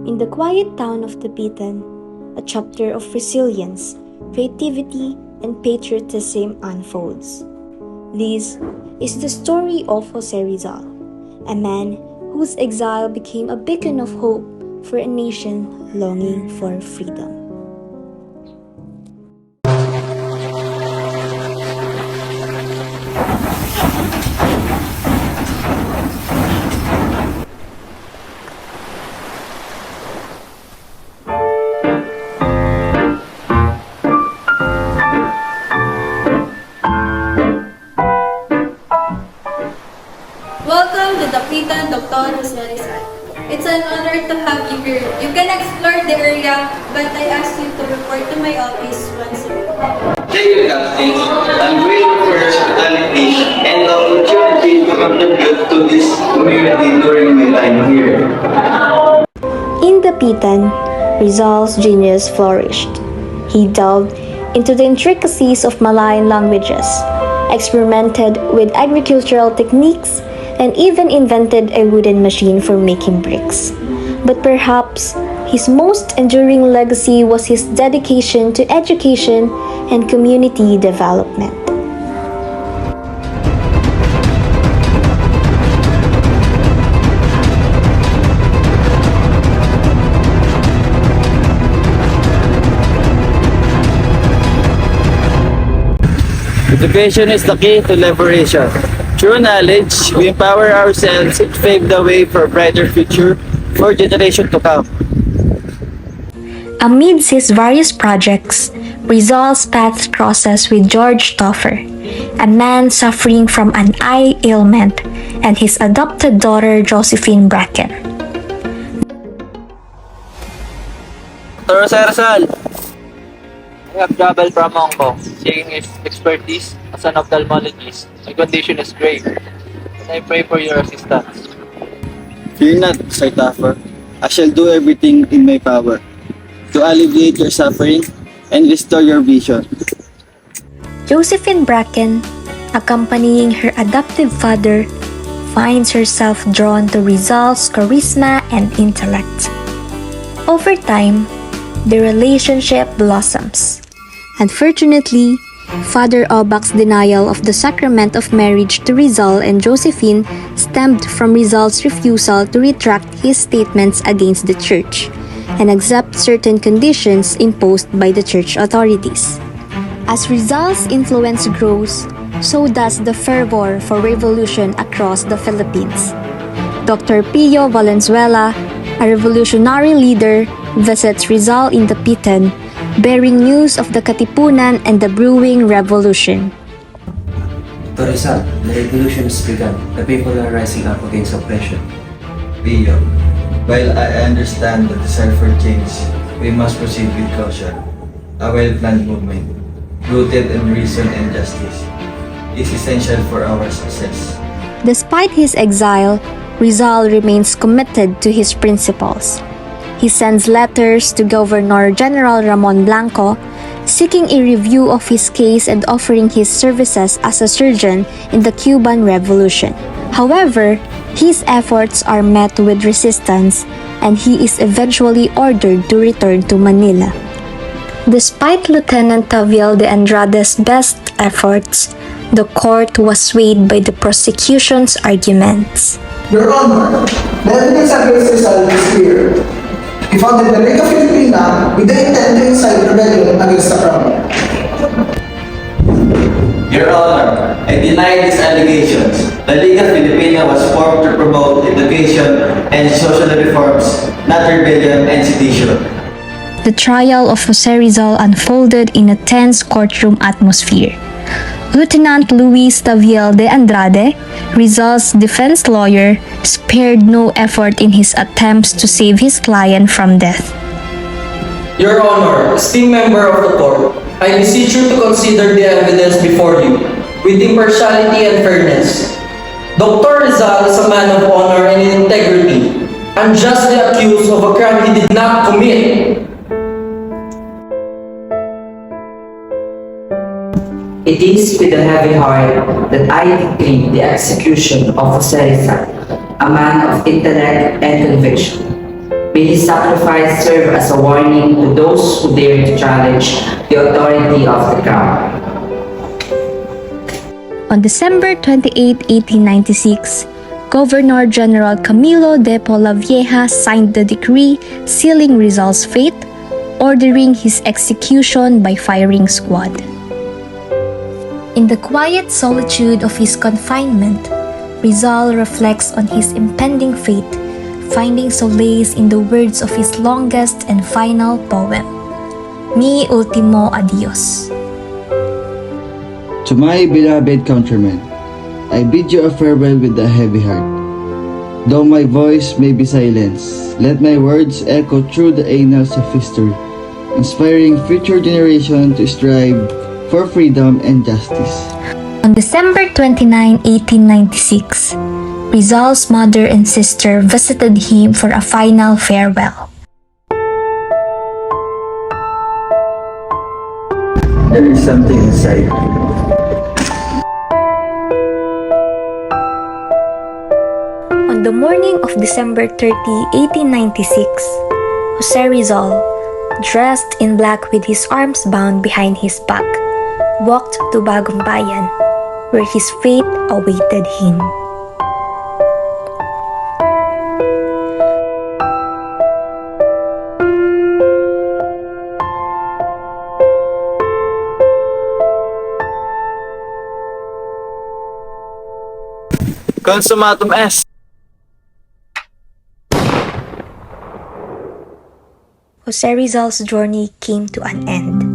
In the quiet town of Dapitan, a chapter of resilience, creativity, and patriotism unfolds. This is the story of Jose Rizal, a man whose exile became a beacon of hope for a nation longing for freedom. Welcome to Dapitan, Dr. Rizal. It's an honor to have you here. You can explore the area, but I ask you to report to my office once a week. Thank you, Captain. I'm grateful for your hospitality and the opportunity to contribute to this community during my time here. In Dapitan, Rizal's genius flourished. He delved into the intricacies of Malayan languages, experimented with agricultural techniques, and even invented a wooden machine for making bricks. But perhaps his most enduring legacy was his dedication to education and community development. Education is the key to liberation. Through knowledge, we empower ourselves and pave the way for a brighter future for generations to come. Amidst his various projects, Rizal's path crosses with George Toffer, a man suffering from an eye ailment, and his adopted daughter Josephine Bracken. Dr. Rizal, I have traveled from Hong Kong, seeking expertise as an ophthalmologist. My condition is grave, and I pray for your assistance. Fear not, Sir Taffer. I shall do everything in my power to alleviate your suffering and restore your vision. Josephine Bracken, accompanying her adoptive father, finds herself drawn to Rizal's charisma and intellect. Over time, the relationship blossoms. Unfortunately, Father Obak's denial of the sacrament of marriage to Rizal and Josephine stemmed from Rizal's refusal to retract his statements against the church and accept certain conditions imposed by the church authorities. As Rizal's influence grows, so does the fervor for revolution across the Philippines. Dr. Pio Valenzuela, a revolutionary leader, visits Rizal in Dapitan, bearing news of the Katipunan and the brewing revolution. Dr. Rizal, the revolution has begun. The people are rising up against oppression. Pio, while I understand the desire for change, we must proceed with caution. A well-planned movement, rooted in reason and justice, is essential for our success. Despite his exile, Rizal remains committed to his principles. He sends letters to Governor General Ramon Blanco, seeking a review of his case and offering his services as a surgeon in the Cuban Revolution. However, his efforts are met with resistance, and he is eventually ordered to return to Manila. Despite Lieutenant Taviel de Andrade's best efforts, the court was swayed by the prosecution's arguments. Your Honor, the evidence against Rizal is clear. He founded the Liga Filipina with the intent to incite rebellion against the crown. Your Honor, I deny these allegations. The Liga Filipina was formed to promote education and social reforms, not rebellion and sedition. The trial of Jose Rizal unfolded in a tense courtroom atmosphere. Lieutenant Luis Taviel de Andrade, Rizal's defense lawyer, spared no effort in his attempts to save his client from death. Your Honor, esteemed member of the court, I beseech you to consider the evidence before you with impartiality and fairness. Dr. Rizal is a man of honor and integrity, unjustly accused of a crime he did not commit. It is with a heavy heart that I decree the execution of Jose Rizal, a man of intellect and conviction. May his sacrifice serve as a warning to those who dare to challenge the authority of the crown. On December 28, 1896, Governor General Camilo de Polavieja signed the decree sealing Rizal's fate, ordering his execution by firing squad. In the quiet solitude of his confinement, Rizal reflects on his impending fate, finding solace in the words of his longest and final poem, Mi Ultimo Adios. To my beloved countrymen, I bid you a farewell with a heavy heart. Though my voice may be silenced, let my words echo through the annals of history, inspiring future generations to strive for freedom and justice. On December 29, 1896, Rizal's mother and sister visited him for a final farewell. There is something inside. On the morning of December 30, 1896, Jose Rizal, dressed in black with his arms bound behind his back, walked to Bagong Bayan, where his fate awaited him. Consumatum est. Jose Rizal's journey came to an end.